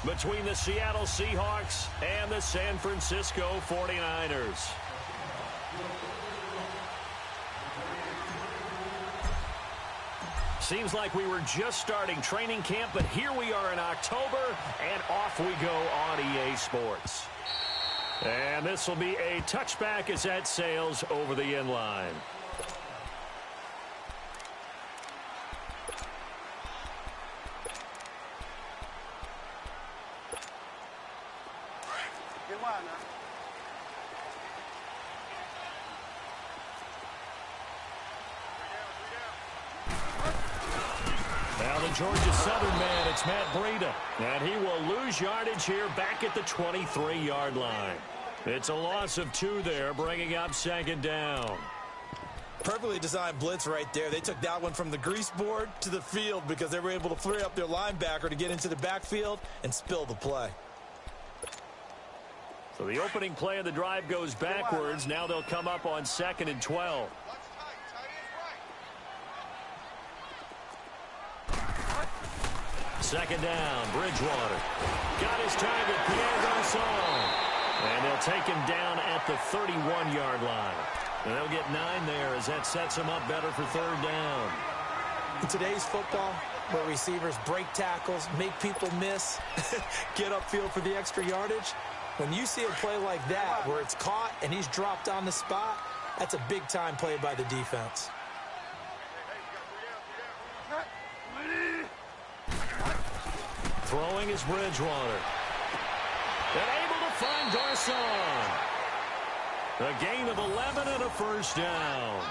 between the Seattle Seahawks and the San Francisco 49ers. Seems like we were just starting training camp, but here we are in October, and off we go on EA Sports. And this will be a touchback as that sails over the end line. Now the Georgia Southern man, it's Matt Breida. And he will lose yardage here back at the 23-yard line. It's a loss of 2 there, bringing up second down. Perfectly designed blitz right there. They took that one from the grease board to the field because they were able to free up their linebacker to get into the backfield and spill the play. So the opening play of the drive goes backwards. Now they'll come up on 2nd and 12. Second down, Bridgewater. Got his target, Pierre Garçon. And they'll take him down at the 31-yard line. And they'll get 9 there as that sets him up better for 3rd down. In today's football, where receivers break tackles, make people miss, get upfield for the extra yardage, when you see a play like that where it's caught and he's dropped on the spot, that's a big-time play by the defense. Throwing is Bridgewater. And able to find Garçon. A gain of 11 and a first down.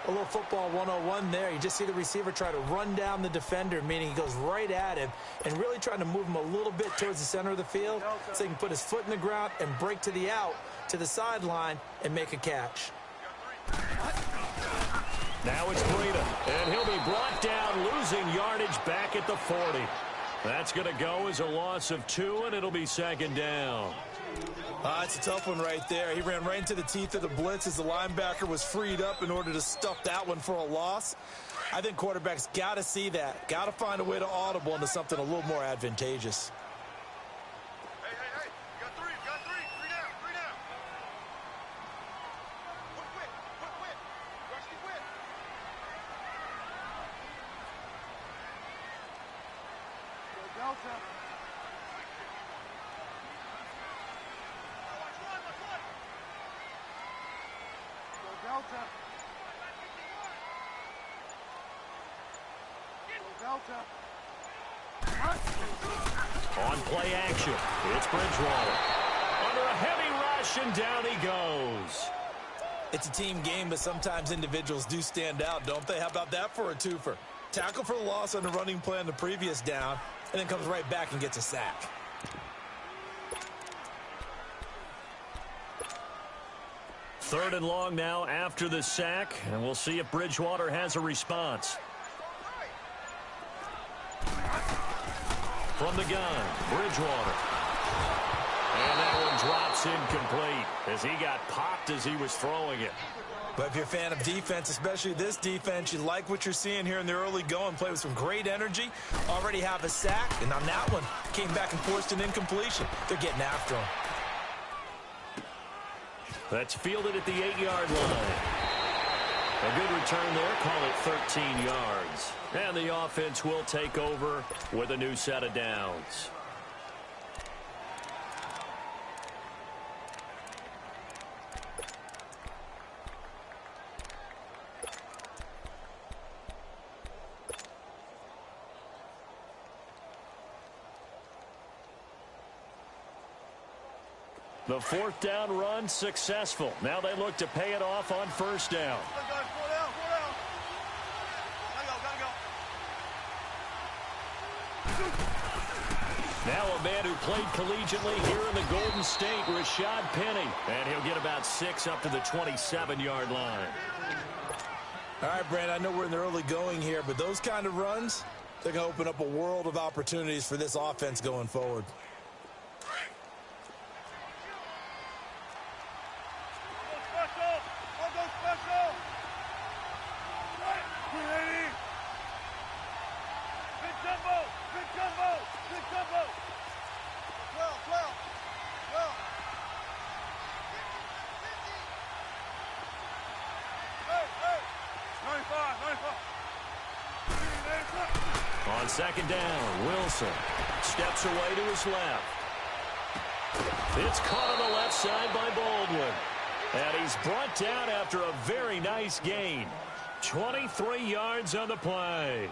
A little football 101 there. You just see the receiver try to run down the defender, meaning he goes right at him and really trying to move him a little bit towards the center of the field so he can put his foot in the ground and break to the out, to the sideline, and make a catch. Now it's Breida, and he'll be brought down, losing yardage back at the 40. That's going to go as a loss of 2, and it'll be 2nd down. It's a tough one right there. He ran right into the teeth of the blitz as the linebacker was freed up in order to stuff that one for a loss. I think quarterbacks got to see that. Got to find a way to audible into something a little more advantageous. Hey. You got 3. Three down. Quit. Rush the quit. Delta. Delta. On play action, it's Bridgewater. Under a heavy rush, and down he goes. It's a team game, but sometimes individuals do stand out, don't they? How about that for a twofer? Tackle for the loss on the running play on the previous down, and then comes right back and gets a sack. Third and long now after the sack, and we'll see if Bridgewater has a response. From the gun, Bridgewater. And that one drops incomplete as he got popped as he was throwing it. But if you're a fan of defense, especially this defense, you like what you're seeing here in the early going. Play with some great energy, already have a sack, and on that one, came back and forced an incompletion. They're getting after him. That's fielded at the 8-yard line. A good return there, call it 13 yards. And the offense will take over with a new set of downs. The 4th down run successful. Now they look to pay it off on 1st down. Now a man who played collegiately here in the Golden State, Rashad Penny. And he'll get about 6 up to the 27-yard line. All right, Brand, I know we're in the early going here, but those kind of runs, they're going to open up a world of opportunities for this offense going forward. On second down, Wilson steps away to his left. It's caught on the left side by Baldwin. And he's brought down after a very nice gain. 23 yards on the play.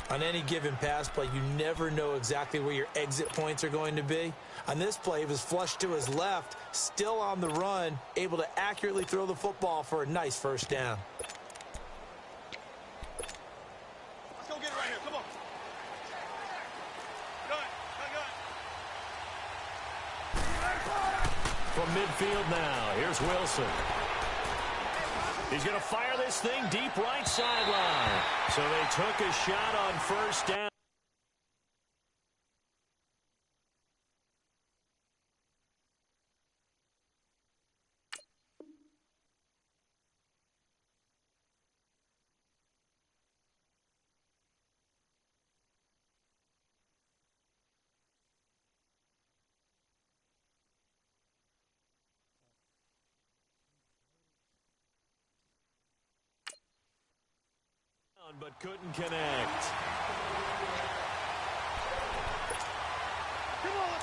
On any given pass play, you never know exactly where your exit points are going to be. On this play, he was flushed to his left, still on the run, able to accurately throw the football for a nice first down. Let's go get it right here. Come on. Gun. From midfield now, here's Wilson. He's going to fire this thing deep right sideline. So they took a shot on first down. But couldn't connect.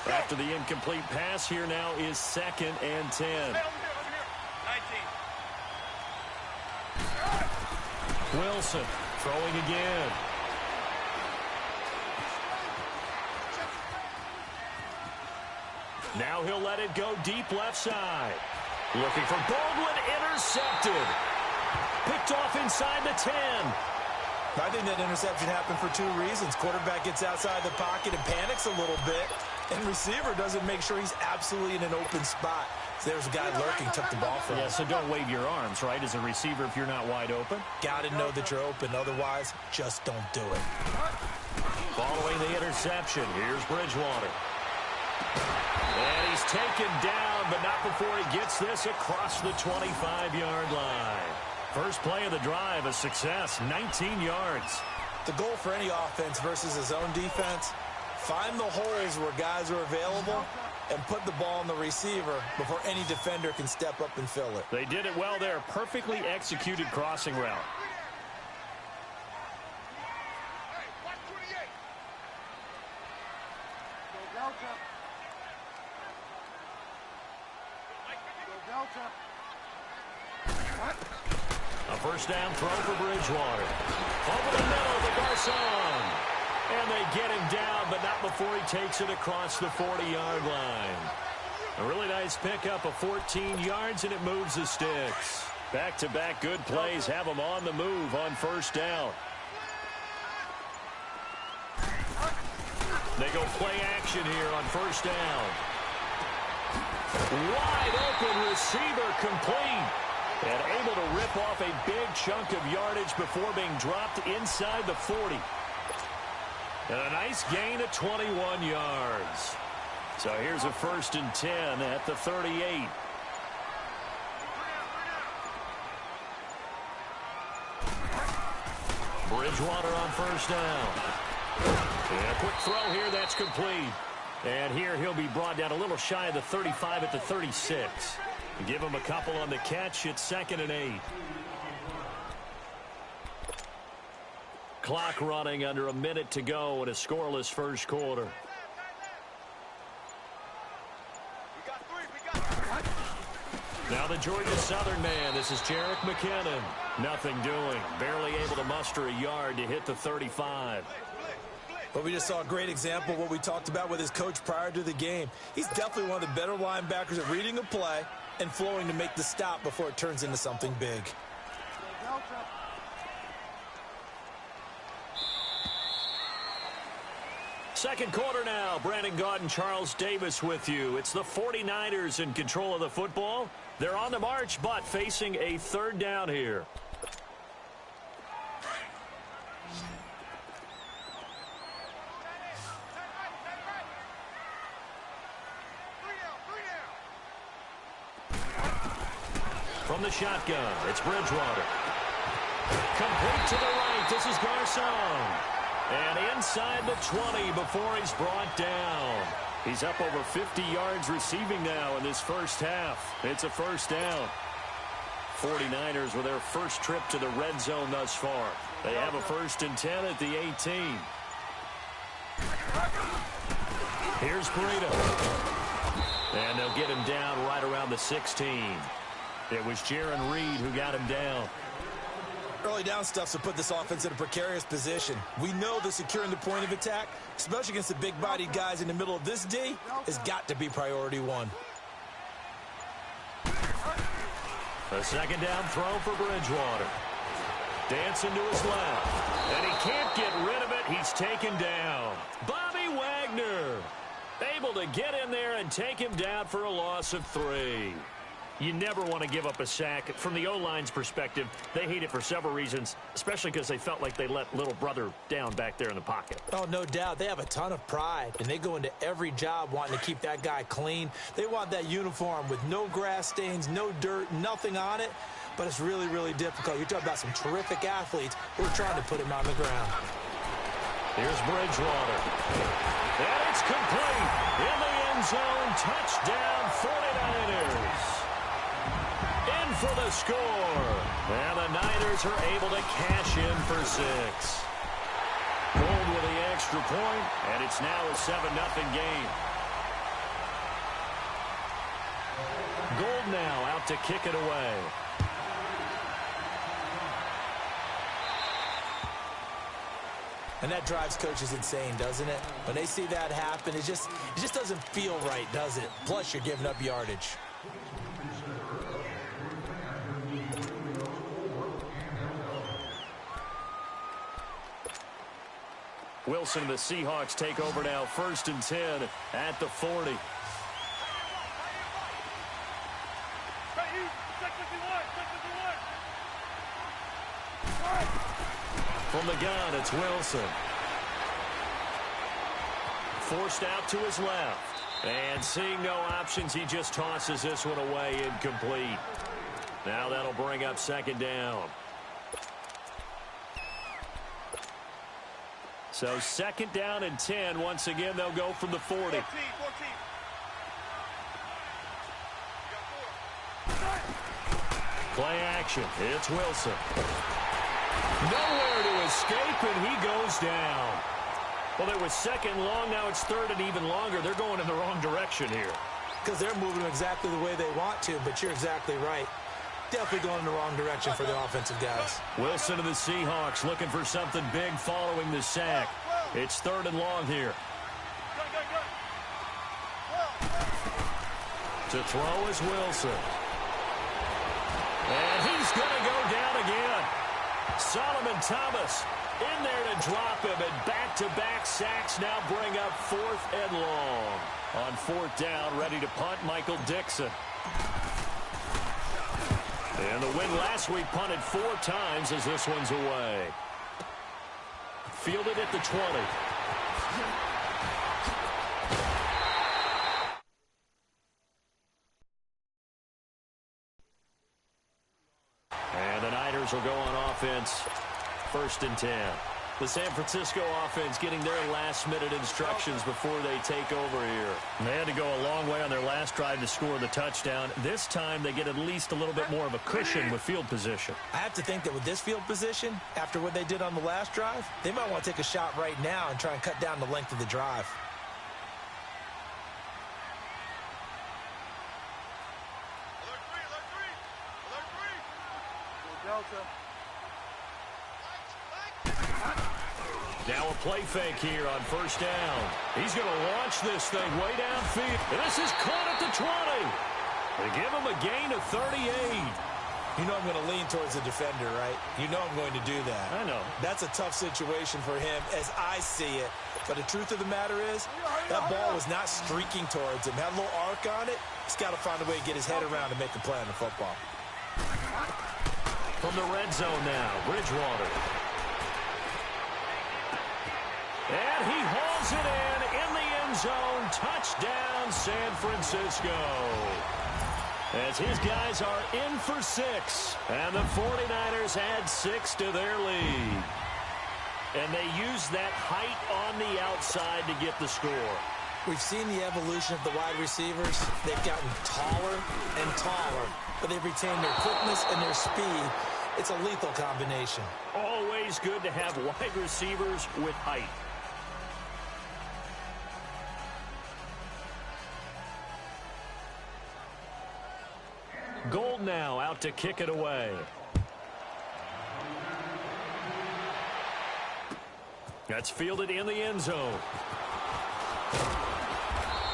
After the incomplete pass, here now is 2nd and 10. Hey, over here. 19. Wilson throwing again. Now he'll let it go deep left side. Looking for Baldwin, intercepted. Picked off inside the 10. I think that interception happened for two reasons. Quarterback gets outside the pocket and panics a little bit, and receiver doesn't make sure he's absolutely in an open spot. So there's a guy lurking, took the ball from him. Yeah, so don't wave your arms, right, as a receiver if you're not wide open. Got to know that you're open. Otherwise, just don't do it. Following the interception, here's Bridgewater. And he's taken down, but not before he gets this across the 25-yard line. First play of the drive, a success, 19 yards. The goal for any offense versus his own defense, find the holes where guys are available and put the ball on the receiver before any defender can step up and fill it. They did it well there. Perfectly executed crossing route. Hey, watch 28. Go Delta. Go Delta. A first down throw for Bridgewater. Over the middle to Garcon. And they get him down, but not before he takes it across the 40-yard line. A really nice pickup of 14 yards, and it moves the sticks. Back-to-back good plays have them on the move on first down. They go play action here on first down. Wide open receiver complete. And able to rip off a big chunk of yardage before being dropped inside the 40. And a nice gain of 21 yards. So here's a 1st and 10 at the 38. Bridgewater on first down. And a quick throw here, that's complete. And here he'll be brought down a little shy of the 35 at the 36. Give him a couple on the catch. It's 2nd and 8. Clock running under a minute to go in a scoreless first quarter. Now the Georgia Southern man. This is Jerick McKinnon. Nothing doing. Barely able to muster a yard to hit the 35. But we just saw a great example of what we talked about with his coach prior to the game. He's definitely one of the better linebackers at reading a play and flowing to make the stop before it turns into something big. Second quarter now. Brandon Gaudin, Charles Davis with you. It's the 49ers in control of the football. They're on the march, but facing a 3rd down here. From the shotgun, it's Bridgewater. Complete to the right. This is Garcon. And inside the 20 before he's brought down. He's up over 50 yards receiving now in this first half. It's a first down. 49ers with their first trip to the red zone thus far. They have a 1st and 10 at the 18. Here's Burrito. And they'll get him down right around the 16. It was Jaron Reed who got him down. Early down stuffs will put this offense in a precarious position. We know that securing the point of attack, especially against the big-bodied guys in the middle of this D, has got to be priority one. A second down throw for Bridgewater. Dancing to his left. And he can't get rid of it. He's taken down. Bobby Wagner able to get in there and take him down for a loss of 3. You never want to give up a sack. From the O-line's perspective, they hate it for several reasons, especially because they felt like they let little brother down back there in the pocket. Oh, no doubt. They have a ton of pride, and they go into every job wanting to keep that guy clean. They want that uniform with no grass stains, no dirt, nothing on it, but it's really, really difficult. You're talking about some terrific athletes who are trying to put him on the ground. Here's Bridgewater. And it's complete. In the end zone, touchdown 49ers. In for the score. And the Niners are able to cash in for 6. Gold with the extra point, and it's now a 7-0 game. Gold now out to kick it away. And that drives coaches insane, doesn't it? When they see that happen, it just doesn't feel right, does it? Plus, you're giving up yardage. Wilson and the Seahawks take over now, 1st and 10 at the 40. From the gun, it's Wilson. Forced out to his left. And seeing no options, he just tosses this one away, incomplete. Now that'll bring up 2nd down. So 2nd down and 10. Once again, they'll go from the 40. 14. Play action. It's Wilson. Nowhere to escape, and he goes down. Well, there was 2nd long. Now it's 3rd and even longer. They're going in the wrong direction here. Because they're moving exactly the way they want to, but you're exactly right. Definitely going in the wrong direction for the offensive guys. Wilson of the Seahawks looking for something big following the sack. It's 3rd and long here. To throw is Wilson. And he's going to go down again. Solomon Thomas in there to drop him, and back-to-back sacks now bring up 4th and long. On 4th down, ready to punt, Michael Dixon. And the win last week punted 4 times as this one's away. Fielded at the 20. And the Niners will go on offense, 1st and 10. The San Francisco offense getting their last-minute instructions before they take over here. And they had to go a long way on their last drive to score the touchdown. This time they get at least a little bit more of a cushion with field position. I have to think that with this field position, after what they did on the last drive, they might want to take a shot right now and try and cut down the length of the drive. Now a play fake here on 1st down. He's going to launch this thing way downfield. And this is caught at the 20. They give him a gain of 38. You know I'm going to lean towards the defender, right? You know I'm going to do that. I know. That's a tough situation for him as I see it. But the truth of the matter is, that ball was not streaking towards him. Had a little arc on it. He's got to find a way to get his head around and make a play on the football. From the red zone now, Bridgewater. And he hauls it in the end zone. Touchdown, San Francisco. As his guys are in for 6. And the 49ers add 6 to their lead. And they use that height on the outside to get the score. We've seen the evolution of the wide receivers. They've gotten taller and taller, but they've retained their quickness and their speed. It's a lethal combination. Always good to have wide receivers with height. Gold now out to kick it away. That's fielded in the end zone.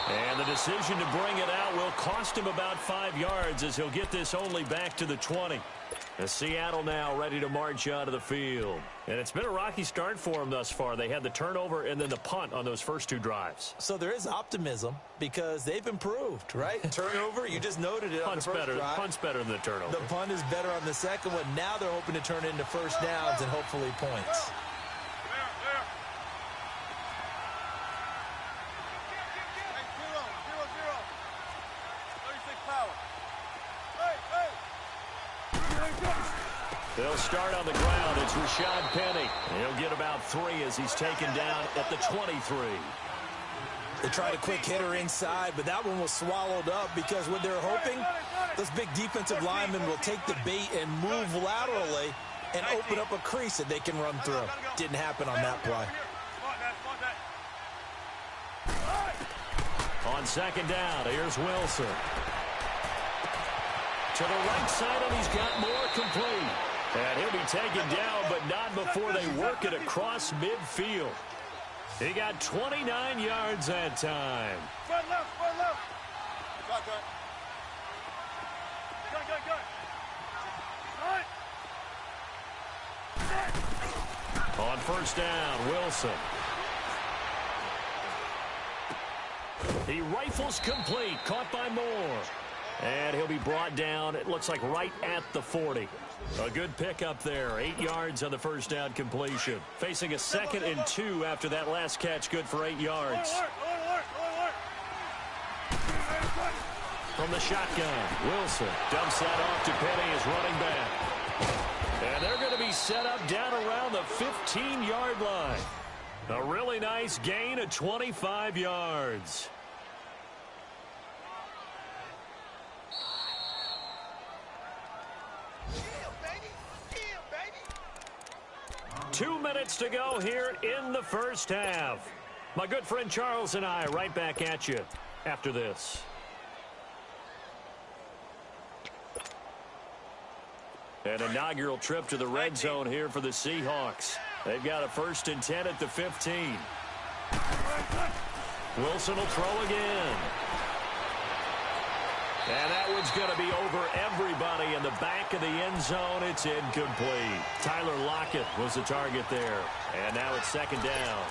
And the decision to bring it out will cost him about 5 yards as he'll get this only back to the 20. And Seattle now ready to march out of the field. And it's been a rocky start for them thus far. They had the turnover and then the punt on those first 2 drives. So there is optimism because they've improved, right? Turnover, you just noted it on the first drive. Punt's better than the turnover. The punt is better on the second one. Now they're hoping to turn it into first downs and hopefully points. They'll start on the ground. It's Rashad Penny. He'll get about 3 as he's taken down at the 23. They tried a quick hitter inside, but that one was swallowed up because what they're hoping, those big defensive linemen will take the bait and move laterally and open up a crease that they can run through. Didn't happen on that play. On second down, here's Wilson. To the right side, and he's got more complete. And he'll be taken down, but not before they work it across midfield. He got 29 yards that time. Front left, front left. Good. Right. On first down, Wilson. He rifles complete, caught by Moore. And he'll be brought down, it looks like right at the 40. A good pickup there, 8 yards on the first down completion. Facing a 2nd and 2 after that last catch, good for 8 yards. From the shotgun, Wilson dumps that off to Penny as running back. And they're going to be set up down around the 15-yard line. A really nice gain of 25 yards. Baby. 2 minutes to go here in the first half. My good friend Charles and I right back at you after this. An inaugural trip to the red zone here for the Seahawks. They've got a 1st and 10 at the 15. Wilson will throw again. And that one's going to be over everybody in the back of the end zone. It's incomplete. Tyler Lockett was the target there. And now it's 2nd down.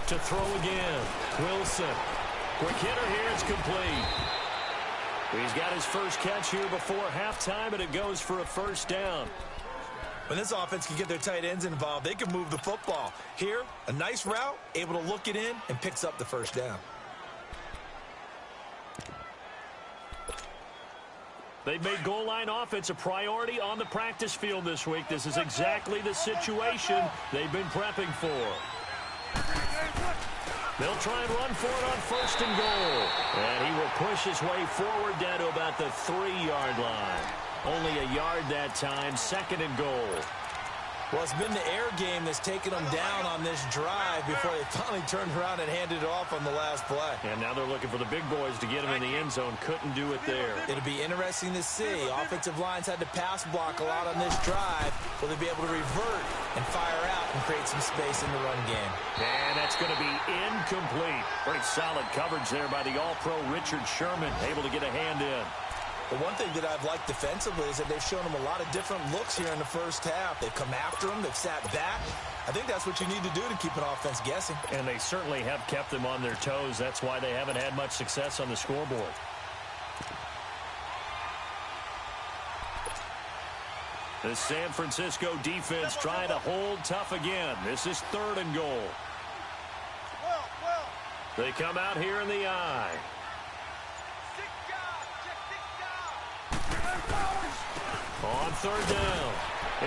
To throw again. Wilson. Quick hitter here. It's complete. He's got his first catch here before halftime, and it goes for a 1st down. When this offense can get their tight ends involved, they can move the football. Here, a nice route, able to look it in, and picks up the 1st down. They've made goal line offense a priority on the practice field this week. This is exactly the situation they've been prepping for. They'll try and run for it on 1st and goal. And he will push his way forward down to about the 3-yard line. Only a yard that time, 2nd and goal. Well, it's been the air game that's taken them down on this drive before they finally turned around and handed it off on the last play. And now they're looking for the big boys to get him in the end zone. Couldn't do it there. It'll be interesting to see. Offensive lines had to pass block a lot on this drive. Will they be able to revert and fire out and create some space in the run game? And that's going to be incomplete. Pretty solid coverage there by the All-Pro Richard Sherman. Able to get a hand in. The one thing that I've liked defensively is that they've shown them a lot of different looks here in the first half. They've come after them. They've sat back. I think that's what you need to do to keep an offense guessing. And they certainly have kept them on their toes. That's why they haven't had much success on the scoreboard. The San Francisco defense trying to hold tough again. This is 3rd and goal. They come out here in the eye. On 3rd down,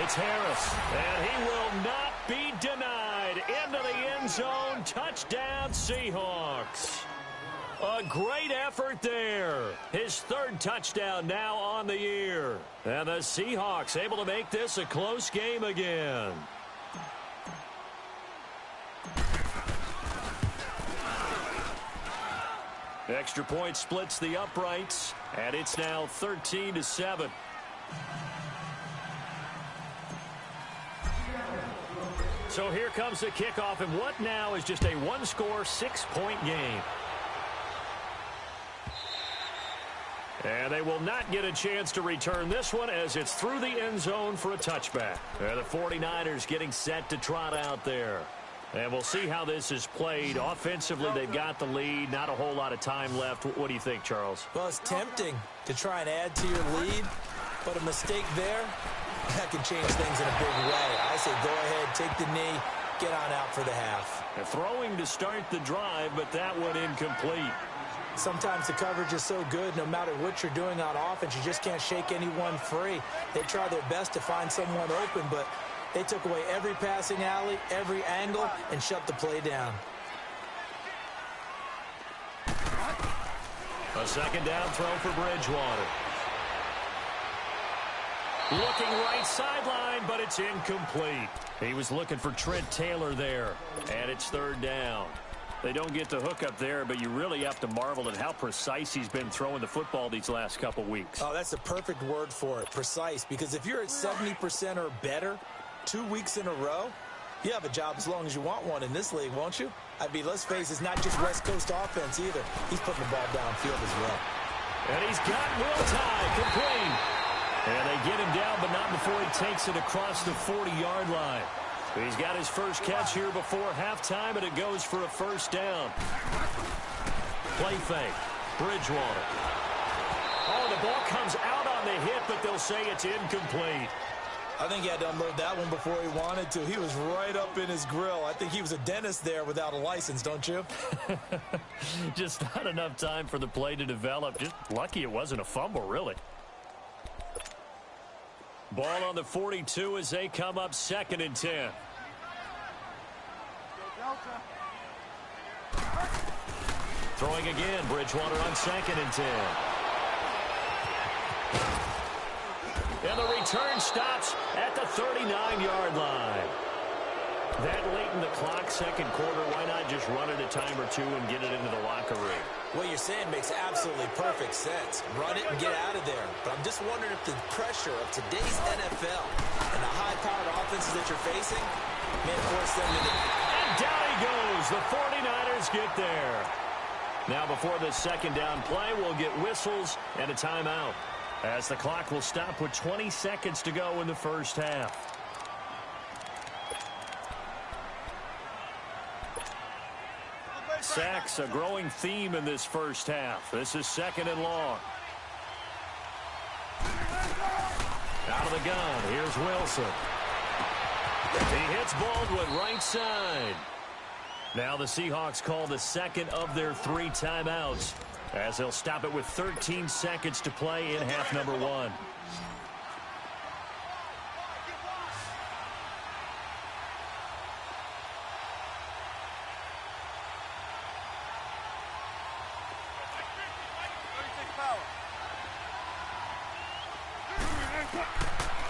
it's Harris, and he will not be denied. Into the end zone, touchdown Seahawks. A great effort there. His third touchdown now on the year. And the Seahawks able to make this a close game again. Extra point splits the uprights, and it's now 13-7. So here comes the kickoff, and what now is just a one-score, 6-point game. And they will not get a chance to return this one as it's through the end zone for a touchback. And the 49ers getting set to trot out there. And we'll see how this is played. Offensively, they've got the lead. Not a whole lot of time left. What do you think, Charles? Well, it's tempting to try and add to your lead, but a mistake there, that can change things in a big way. I say go ahead, take the knee, get on out for the half. They're throwing to start the drive, but that one incomplete. Sometimes the coverage is so good, no matter what you're doing on offense, you just can't shake anyone free. They try their best to find someone open, but they took away every passing alley, every angle, and shut the play down. A second down throw for Bridgewater. Looking right sideline, but it's incomplete. He was looking for Trent Taylor there, and it's third down. They don't get the hook up there, but you really have to marvel at how precise he's been throwing the football these last couple weeks. Oh, that's a perfect word for it, precise, because if you're at 70% or better 2 weeks in a row, you have a job as long as you want one in this league, won't you? I mean, let's face it, it's not just West Coast offense either. He's putting the ball downfield as well. And he's got Will Tye complete. And they get him down, but not before he takes it across the 40-yard line. He's got his first catch here before halftime, and it goes for a first down. Play fake. Bridgewater. Oh, the ball comes out on the hit, but they'll say it's incomplete. I think he had to unload that one before he wanted to. He was right up in his grill. I think he was a dentist there without a license, don't you? Just not enough time for the play to develop. Just lucky it wasn't a fumble, really. Ball on the 42 as they come up 2nd and 10. Throwing again, Bridgewater on 2nd and 10. And the return stops at the 39-yard line. That late in the clock, second quarter, why not just run it a time or two and get it into the locker room? What you're saying makes absolutely perfect sense. Run it and get out of there. But I'm just wondering if the pressure of today's NFL and the high-powered offenses that you're facing may force them to... And down he goes. The 49ers get there. Now before this second down play, we'll get whistles and a timeout, as the clock will stop with 20 seconds to go in the first half. Sacks, a growing theme in this first half. This is 2nd and long. Out of the gun, here's Wilson. He hits Baldwin right side. Now the Seahawks call the second of their 3 timeouts, as they'll stop it with 13 seconds to play in half number 1.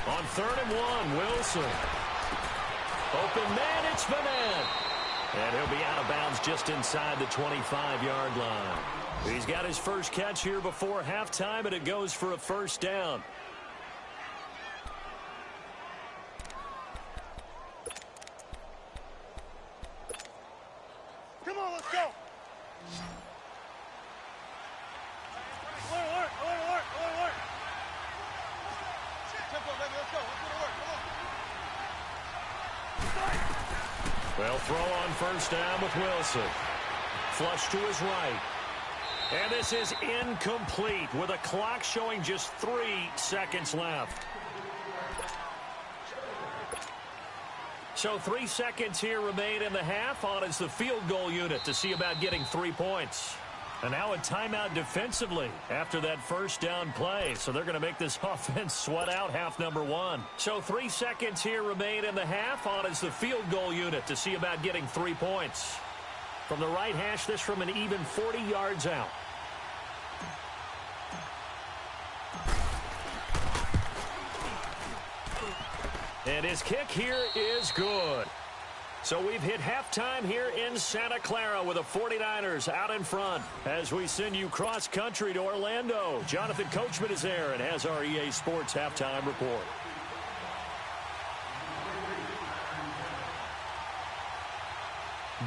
On 3rd and 1, Wilson. Open man, it's Vanette. And he'll be out of bounds just inside the 25-yard line. He's got his first catch here before halftime, and it goes for a first down. Come on, let's go. Alert. Tempo, baby, let's go. Let's go to work. Come on. They'll throw on first down with Wilson. Flush to his right. And this is incomplete with a clock showing just 3 seconds left. So 3 seconds here remain in the half. On is the field goal unit to see about getting 3 points. And now a timeout defensively after that first down play. So they're going to make this offense sweat out half number 1. So 3 seconds here remain in the half. On is the field goal unit to see about getting 3 points. From the right hash, this from an even 40 yards out. And his kick here is good. So we've hit halftime here in Santa Clara with the 49ers out in front as we send you cross-country to Orlando. Jonathan Coachman is there and has our EA Sports halftime report.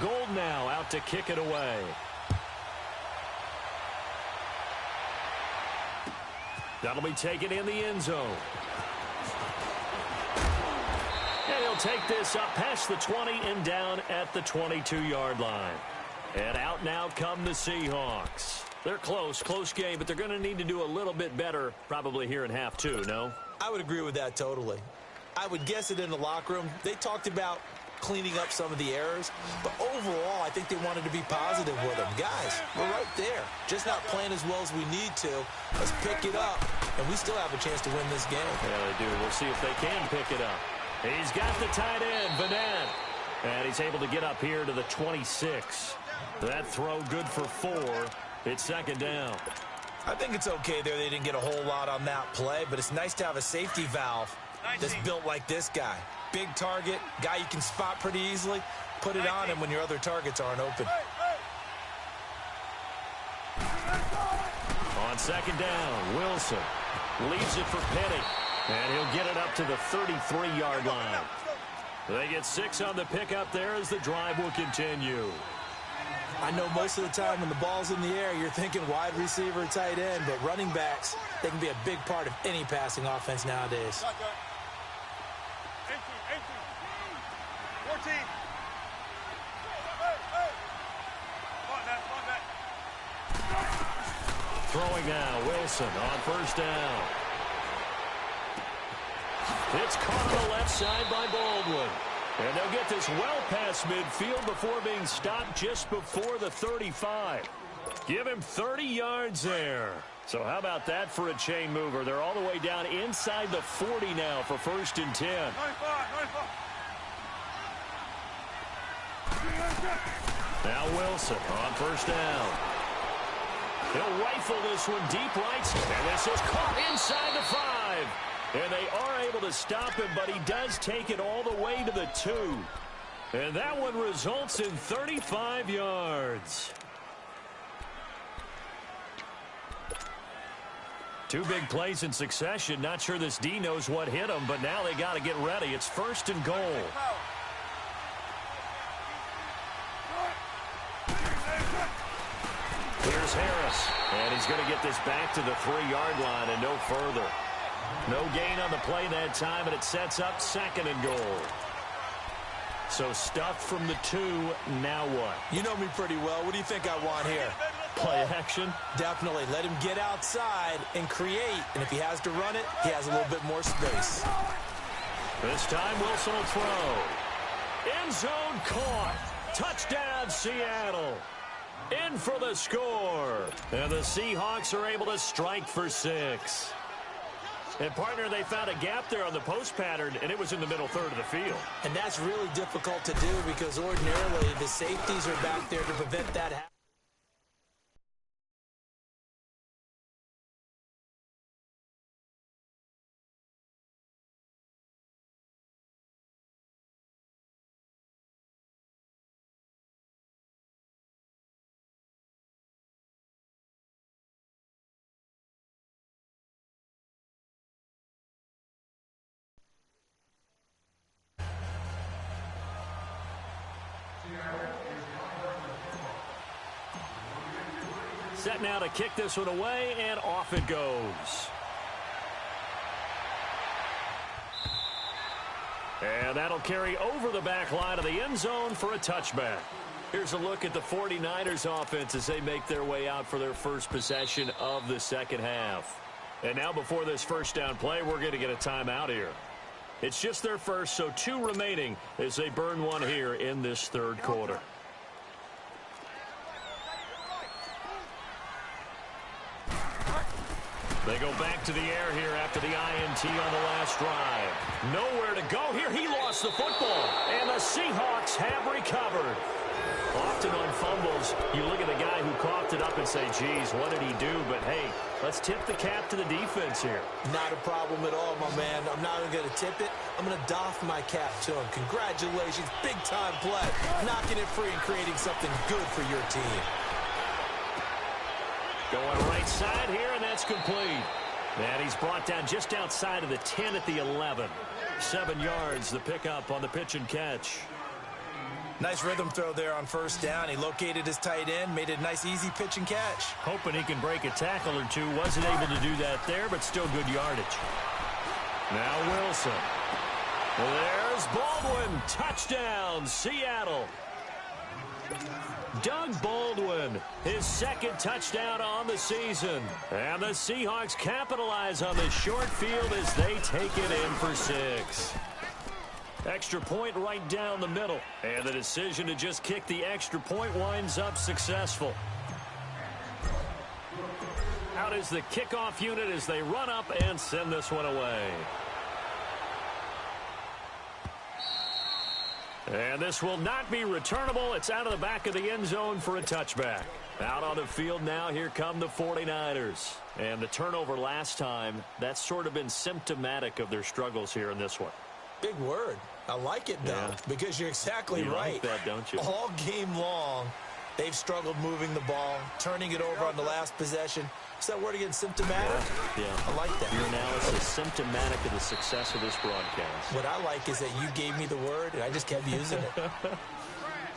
Gold now out to kick it away. That'll be taken in the end zone. And he'll take this up past the 20 and down at the 22-yard line. And out now come the Seahawks. They're close game, but they're going to need to do a little bit better probably here in half two, no? I would agree with that totally. I would guess it in the locker room. They talked about cleaning up some of the errors, but overall, I think they wanted to be positive with them. Guys, we're right there. Just not playing as well as we need to. Let's pick it up, and we still have a chance to win this game. Yeah, they do. We'll see if they can pick it up. He's got the tight end, Vanette. And he's able to get up here to the 26. That throw good for 4. It's second down. I think it's okay there. They didn't get a whole lot on that play, but it's nice to have a safety valve that's built like this guy. Big target, guy you can spot pretty easily. Put it on him when your other targets aren't open. On second down, Wilson leaves it for Penny. And he'll get it up to the 33-yard line. They get 6 on the pickup there as the drive will continue. I know most of the time when the ball's in the air, you're thinking wide receiver, tight end, but running backs, they can be a big part of any passing offense nowadays. 18, 14. Throwing now, Wilson on first down. It's caught on the left side by Baldwin. And they'll get this well past midfield before being stopped just before the 35. Give him 30 yards there. So how about that for a chain mover? They're all the way down inside the 40 now for first and 10. 95. Now Wilson on first down. He'll rifle this one deep right. And this is caught inside the 5. And they are able to stop him, but he does take it all the way to the 2. And that one results in 35 yards. 2 big plays in succession. Not sure this D knows what hit him, but now they got to get ready. It's first and goal. Here's Harris, and he's going to get this back to the 3-yard line and no further. No gain on the play that time, and it sets up second and goal. So stuffed from the 2, now what? You know me pretty well. What do you think I want here? Play action? Definitely. Let him get outside and create. And if he has to run it, he has a little bit more space. This time Wilson will throw. End zone caught. Touchdown, Seattle. In for the score. And the Seahawks are able to strike for 6. And, partner, they found a gap there on the post pattern, and it was in the middle third of the field. And that's really difficult to do because ordinarily the safeties are back there to prevent that happening. Set now to kick this one away, and off it goes. And that'll carry over the back line of the end zone for a touchback. Here's a look at the 49ers offense as they make their way out for their first possession of the second half. And now before this first down play, we're going to get a timeout here. It's just their first, so 2 remaining as they burn one here in this third quarter. They go back to the air here after the INT on the last drive. Nowhere to go here. He lost the football. And the Seahawks have recovered. Often on fumbles, you look at the guy who coughed it up and say, geez, what did he do? But, hey, let's tip the cap to the defense here. Not a problem at all, my man. I'm not even going to tip it. I'm going to doff my cap to him. Congratulations. Big-time play. Knocking it free and creating something good for your team. Going right side here, and that's complete. And he's brought down just outside of the 10 at the 11. 7 yards, the pickup on the pitch and catch. Nice rhythm throw there on first down. He located his tight end, made it a nice, easy pitch and catch. Hoping he can break a tackle or two. Wasn't able to do that there, but still good yardage. Now Wilson. There's Baldwin. Touchdown, Seattle. Doug Baldwin, his second touchdown on the season. And the Seahawks capitalize on the short field as they take it in for 6. Extra point right down the middle. And the decision to just kick the extra point winds up successful. Out is the kickoff unit as they run up and send this one away. And this will not be returnable. It's out of the back of the end zone for a touchback. Out on the field now, here come the 49ers. And the turnover last time, that's sort of been symptomatic of their struggles here in this one. Big word. I like it, though, because you're exactly right. You like that, don't you? All game long, they've struggled moving the ball, turning it over on the last possession. Is that word again, symptomatic? Yeah. I like that. Your analysis, symptomatic of the success of this broadcast. What I like is that you gave me the word, and I just kept using it.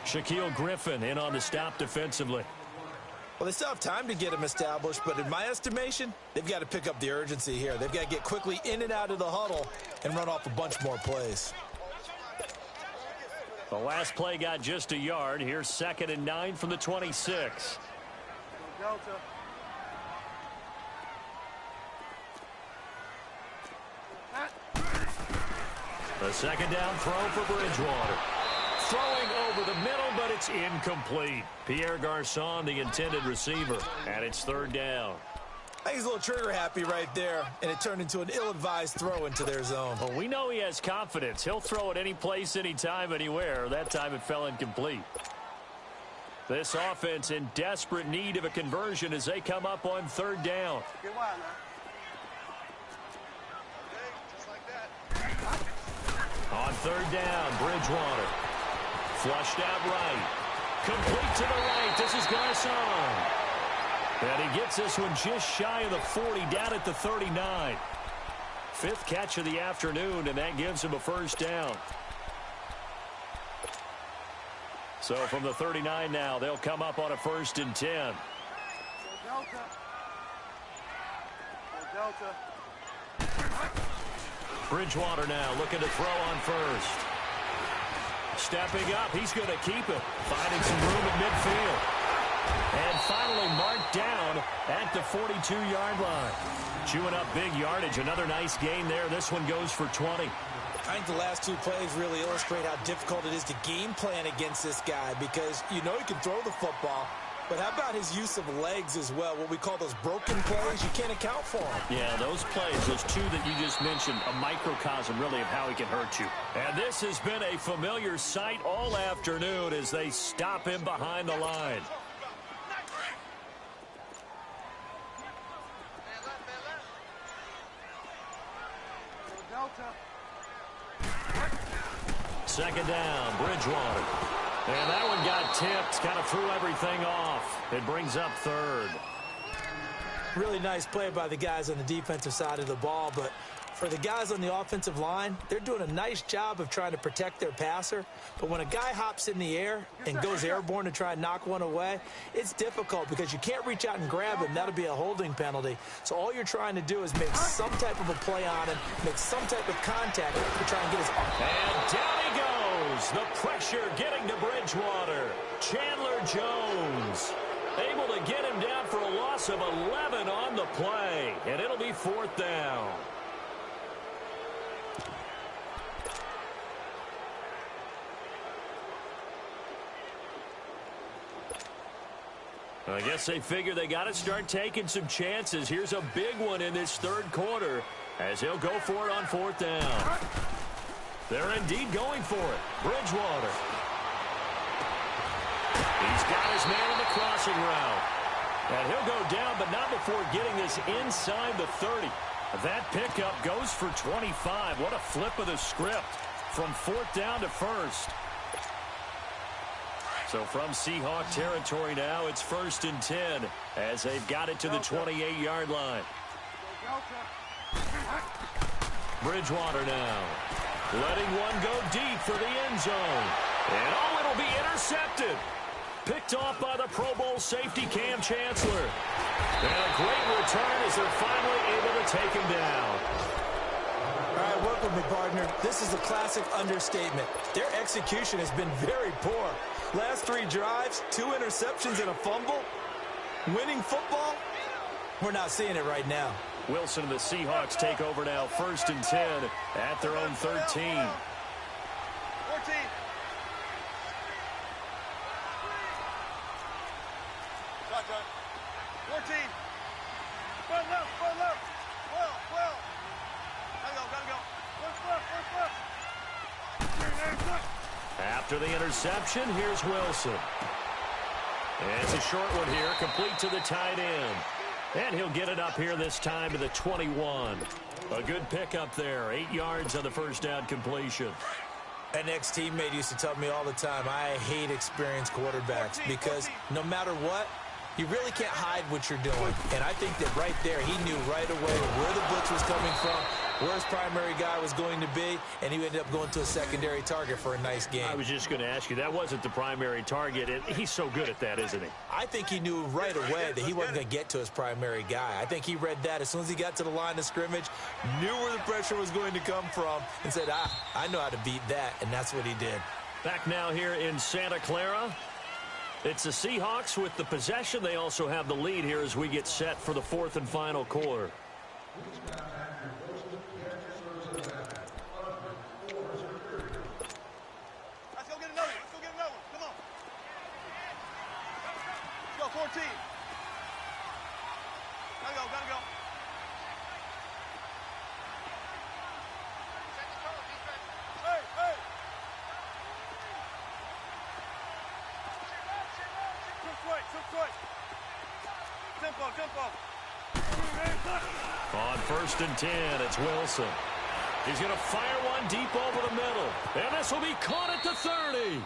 Shaquille Griffin in on the stop defensively. Well, they still have time to get him established, but in my estimation, they've got to pick up the urgency here. They've got to get quickly in and out of the huddle and run off a bunch more plays. The last play got just a yard. Here's 2nd and 9 from the 26. Delta. The second down throw for Bridgewater. Throwing over the middle, but it's incomplete. Pierre Garçon, the intended receiver, and it's 3rd down. I think he's a little trigger happy right there, and it turned into an ill-advised throw into their zone. Well, we know he has confidence. He'll throw it any place, anytime, anywhere. That time it fell incomplete. This offense in desperate need of a conversion as they come up on 3rd down. Get wild now. Okay, just like that. On 3rd down, Bridgewater. Flushed out right. Complete to the right. This is Garçon. And he gets this one just shy of the 40, down at the 39. 5th catch of the afternoon, and that gives him a 1st down. So from the 39 now, they'll come up on a 1st and 10. Delta. Delta. Bridgewater now looking to throw on 1st. Stepping up, he's going to keep it. Finding some room at midfield. And finally marked down at the 42-yard line. Chewing up big yardage. Another nice gain there. This one goes for 20. I think the last 2 plays really illustrate how difficult it is to game plan against this guy because you know he can throw the football, but how about his use of legs as well? What we call those broken plays, you can't account for them. Yeah, those plays, those 2 that you just mentioned, a microcosm really of how he can hurt you. And this has been a familiar sight all afternoon as they stop him behind the line. Delta. 2nd down, Bridgewater. And that one got tipped, kind of threw everything off. It brings up 3rd. Really nice play by the guys on the defensive side of the ball, but for the guys on the offensive line, they're doing a nice job of trying to protect their passer. But when a guy hops in the air and goes airborne to try and knock one away, it's difficult because you can't reach out and grab him. That'll be a holding penalty. So all you're trying to do is make some type of a play on him, make some type of contact to try and get his arm. And down he goes. The pressure getting to Bridgewater. Chandler Jones able to get him down for a loss of 11 on the play. And it'll be 4th down. I guess they figure they got to start taking some chances. Here's a big one in this third quarter as he'll go for it on fourth down. They're indeed going for it. Bridgewater. He's got his man on the crossing route. And he'll go down, but not before getting this inside the 30. That pickup goes for 25. What a flip of the script from fourth down to first. So from Seahawk territory now, it's 1st and 10 as they've got it to the 28-yard line. Bridgewater now. Letting one go deep for the end zone. And oh, it'll be intercepted. Picked off by the Pro Bowl safety Cam Chancellor. And a great return as they're finally able to take him down. All right, work with me, partner. This is a classic understatement. Their execution has been very poor. Last 3 drives, 2 interceptions and a fumble. Winning football? We're not seeing it right now. Wilson and the Seahawks take over now, 1st and 10 at their own 13. 14. Shotgun. 14. Front left, front left. Well. Gotta go. First left. After the interception, here's Wilson. And it's a short one here, complete to the tight end. And he'll get it up here this time to the 21. A good pickup there, 8 yards on the first down completion. An ex-teammate used to tell me all the time, I hate experienced quarterbacks because no matter what, you really can't hide what you're doing. And I think that right there, he knew right away where the blitz was coming from, where his primary guy was going to be, and he ended up going to a secondary target for a nice game. I was just going to ask you, that wasn't the primary target. He's so good at that, isn't he? I think he knew right away that he wasn't going to get to his primary guy. I think he read that as soon as he got to the line of scrimmage, knew where the pressure was going to come from, and said, I know how to beat that, and that's what he did. Back now here in Santa Clara. It's the Seahawks with the possession. They also have the lead here as we get set for the 4th and final quarter. Let's go get another one. Come on. Let's go, 14. Gotta go. Hey. Quick. Tempo. On 1st and 10, it's Wilson. He's going to fire one deep over the middle. And this will be caught at the 30.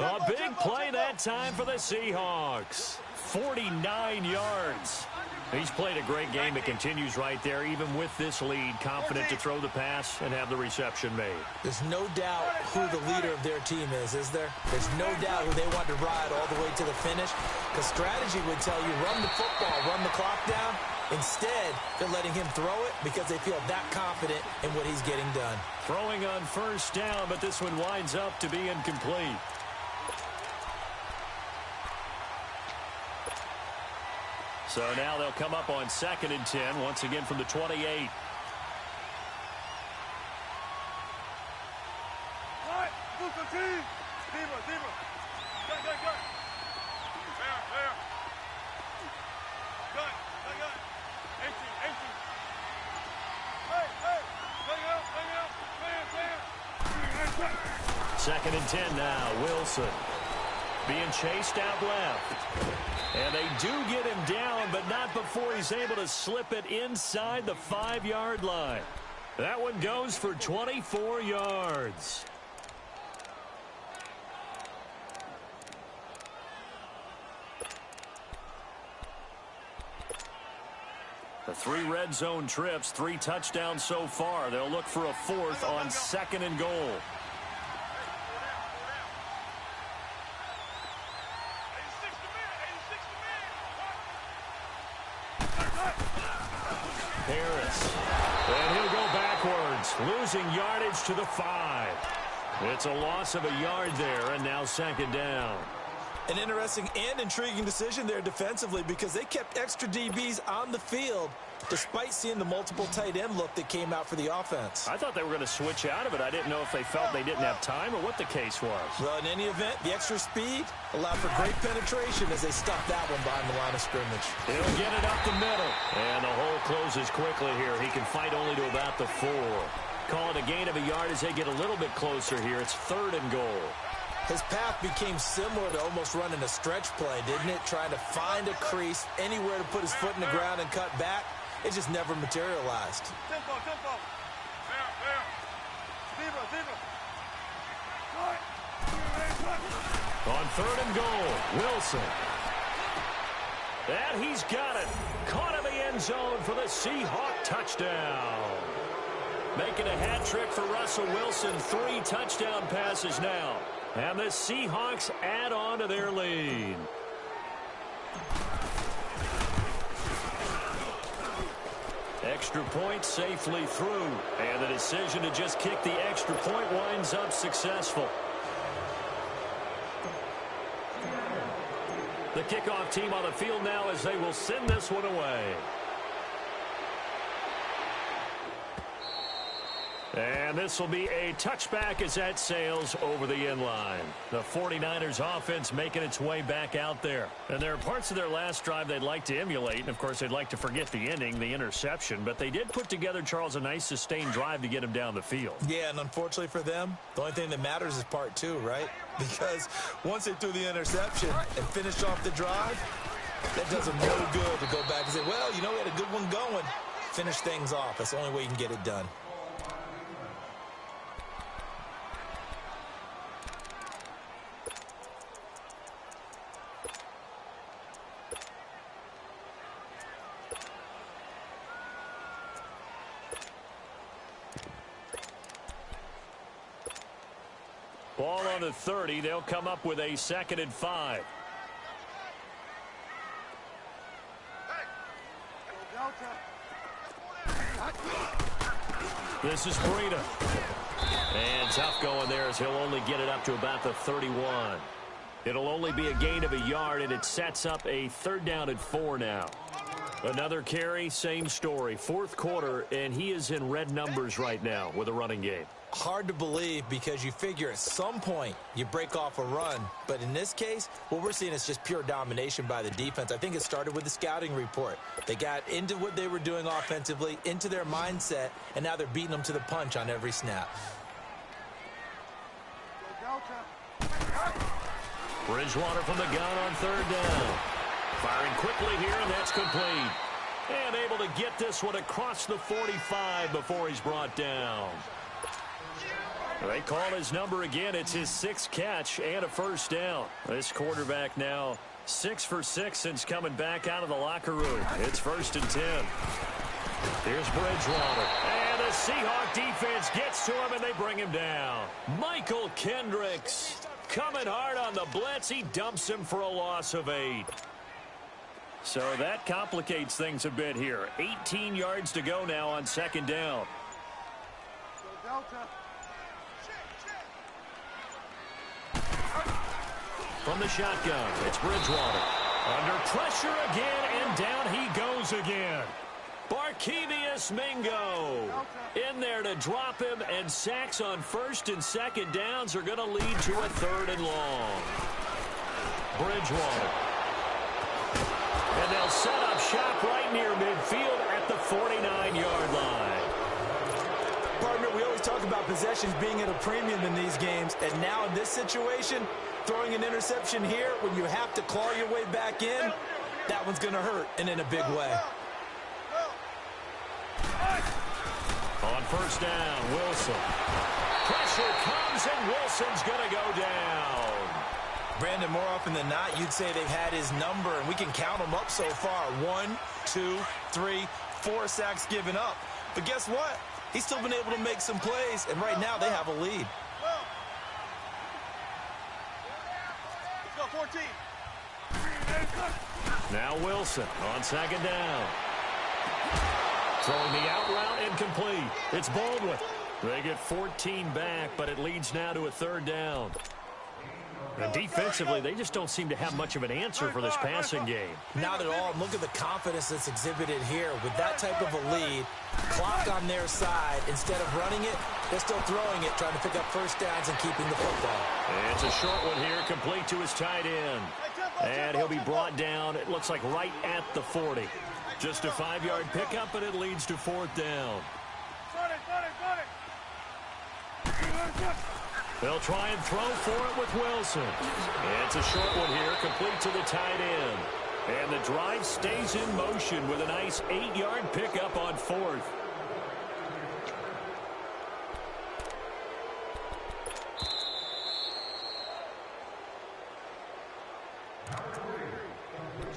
A big play that time for the Seahawks. 49 yards. He's played a great game. It continues right there, even with this lead, confident to throw the pass and have the reception made. There's no doubt who the leader of their team is there? There's no doubt who they want to ride all the way to the finish. Because strategy would tell you, run the football, run the clock down. Instead, they're letting him throw it because they feel that confident in what he's getting done. Throwing on 1st down, but this one winds up to be incomplete. So now they'll come up on 2nd and 10, once again from the 28. All right, Booker T. Zebra. Gun. Fair. Gun. 18. Hey. Bang out. 2nd and 10 now. Wilson being chased out left. And they do get him down, but not before he's able to slip it inside the 5-yard line. That one goes for 24 yards. The 3 red zone trips, 3 touchdowns so far. They'll look for a 4th on 2nd and goal. Harris. And he'll go backwards, losing yardage to the 5. It's a loss of a yard there, and now 2nd down. An interesting and intriguing decision there defensively because they kept extra DBs on the field despite seeing the multiple tight end look that came out for the offense. I thought they were going to switch out of it. I didn't know if they felt they didn't have time or what the case was. Well, in any event, the extra speed allowed for great penetration as they stuffed that one behind the line of scrimmage. He'll get it up the middle. And the hole closes quickly here. He can fight only to about the 4. Call it a gain of a yard as they get a little bit closer here. It's 3rd and goal. His path became similar to almost running a stretch play, didn't it? Trying to find a crease, anywhere to put his foot in the ground and cut back. It just never materialized. Tempo. Fair. On 3rd and goal, Wilson. And he's got it. Caught in the end zone for the Seahawk touchdown. Making a hat trick for Russell Wilson. 3 touchdown passes now. And the Seahawks add on to their lead. Extra point safely through. And the decision to just kick the extra point winds up successful. The kickoff team on the field now as they will send this one away. And this will be a touchback as that sails over the end line. The 49ers offense making its way back out there. And there are parts of their last drive they'd like to emulate. And, of course, they'd like to forget the ending, the interception. But they did put together, Charles, a nice sustained drive to get him down the field. Yeah, and unfortunately for them, the only thing that matters is part 2, right? Because once they threw the interception and finished off the drive, that does them no good to go back and say, well, you know, we had a good one going. Finish things off. That's the only way you can get it done. Ball on the 30. They'll come up with a 2nd and 5. This is Breida. And tough going there as he'll only get it up to about the 31. It'll only be a gain of a yard, and it sets up a 3rd down and 4 now. Another carry, same story. 4th quarter, and he is in red numbers right now with a running game. Hard to believe because you figure at some point you break off a run. But in this case, what we're seeing is just pure domination by the defense. I think it started with the scouting report. They got into what they were doing offensively, into their mindset, and now they're beating them to the punch on every snap. Bridgewater from the gun on 3rd down. Firing quickly here, and that's complete. And able to get this one across the 45 before he's brought down. They call his number again. It's his 6th catch and a 1st down. This quarterback now 6 for 6 since coming back out of the locker room. It's 1st and 10. Here's Bridgewater. And the Seahawk defense gets to him, and they bring him down. Michael Kendricks coming hard on the blitz. He dumps him for a loss of 8. So that complicates things a bit here. 18 yards to go now on 2nd down. From the shotgun, it's Bridgewater. Under pressure again, and down he goes again. Barkevius Mingo in there to drop him, and sacks on 1st and 2nd downs are going to lead to a 3rd and long. Bridgewater. And they'll set up shop right near midfield at the 49-yard line. Partner, we always talk about possessions being at a premium in these games, and now in this situation, throwing an interception here when you have to claw your way back in, that one's going to hurt, and in a big way. On 1st down, Wilson. Pressure comes, and Wilson's going to go down. Brandon, more often than not, you'd say they've had his number, and we can count them up so far. 1, 2, 3, 4 sacks given up. But guess what? He's still been able to make some plays, and right now they have a lead. Let's go, 14. Now Wilson on 2nd down. Throwing the out route incomplete. It's Baldwin. They get 14 back, but it leads now to a 3rd down. And defensively, they just don't seem to have much of an answer for this passing game. Not at all. Look at the confidence that's exhibited here. With that type of a lead, clock on their side, instead of running it, they're still throwing it, trying to pick up first downs and keeping the football. And it's a short one here, complete to his tight end. And he'll be brought down, it looks like right at the 40. Just a 5-yard pickup, and it leads to 4th down. They'll try and throw for it with Wilson. It's a short one here, complete to the tight end. And the drive stays in motion with a nice 8-yard pickup on 4th.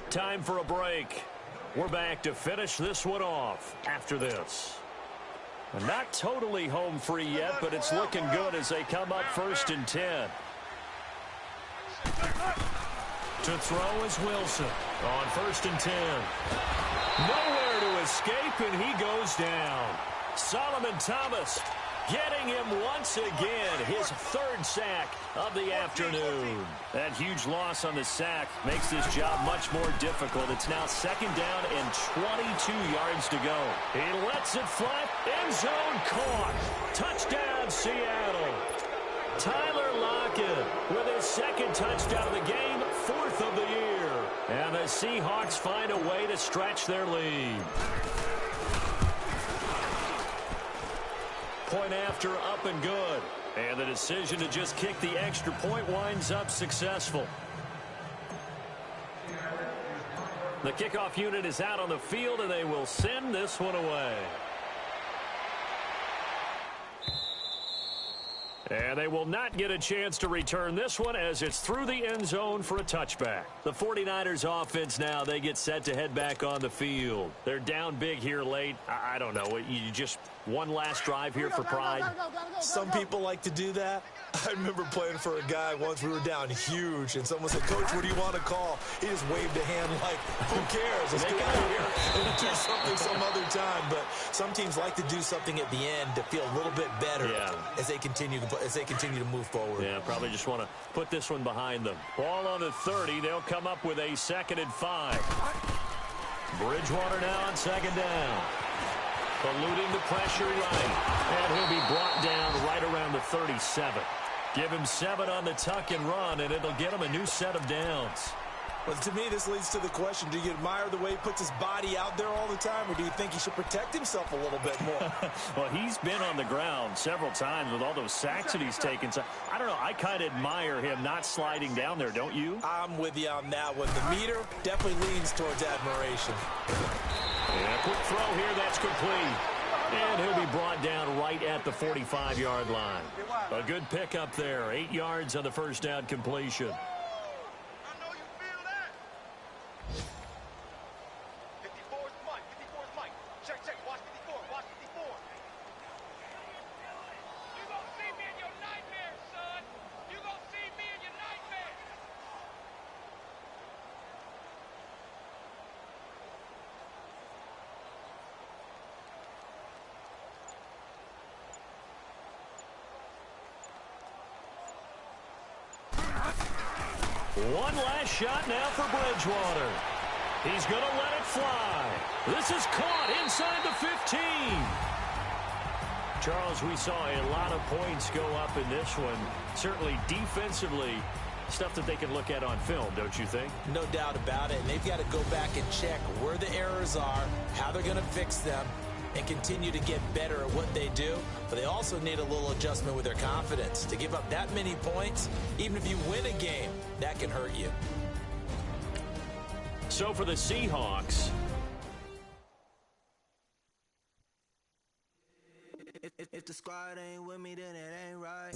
Time for a break. We're back to finish this one off after this. Not totally home free yet, but it's looking good as they come up 1st and 10. To throw is Wilson on 1st and 10. Nowhere to escape, and he goes down. Solomon Thomas getting him once again, his 3rd sack of the afternoon. That huge loss on the sack makes this job much more difficult. It's now 2nd down and 22 yards to go. He lets it fly. End zone caught. Touchdown, Seattle. Tyler Lockett with his 2nd touchdown of the game, 4th of the year. And the Seahawks find a way to stretch their lead. Point after, up and good. And the decision to just kick the extra point winds up successful. The kickoff unit is out on the field, and they will send this one away. And they will not get a chance to return this one as it's through the end zone for a touchback. The 49ers offense now, they get set to head back on the field. They're down big here late. I don't know. You just one last drive here for pride. Some people like to do that. I remember playing for a guy once. We were down huge, and someone said, "Coach, what do you want to call?" He just waved a hand like, "Who cares? Let's get out of here and do something some other time." But some teams like to do something at the end to feel a little bit better as they continue to move forward. Yeah, probably just want to put this one behind them. Ball on the 30. They'll come up with a 2nd and 5. Bridgewater now on 2nd down. Eluding the pressure right. And he'll be brought down right around the 37. Give him 7 on the tuck and run, and it'll get him a new set of downs. Well, to me, this leads to the question, do you admire the way he puts his body out there all the time, or do you think he should protect himself a little bit more? Well, he's been on the ground several times with all those sacks that he's taken. So, I don't know. I kind of admire him not sliding down there, don't you? I'm with you on that one. The meter definitely leans towards admiration. And a quick throw here. That's complete. And he'll be brought down right at the 45-yard line. A good pickup there. 8 yards on the first down completion. One last shot now for Bridgewater. He's going to let it fly. This is caught inside the 15. Charles, we saw a lot of points go up in this one. Certainly defensively, stuff that they can look at on film, don't you think? No doubt about it. And they've got to go back and check where the errors are, how they're going to fix them, and continue to get better at what they do. But they also need a little adjustment with their confidence. To give up that many points, even if you win a game, that can hurt you. So for the Seahawks, if the squad ain't with me, then it ain't right.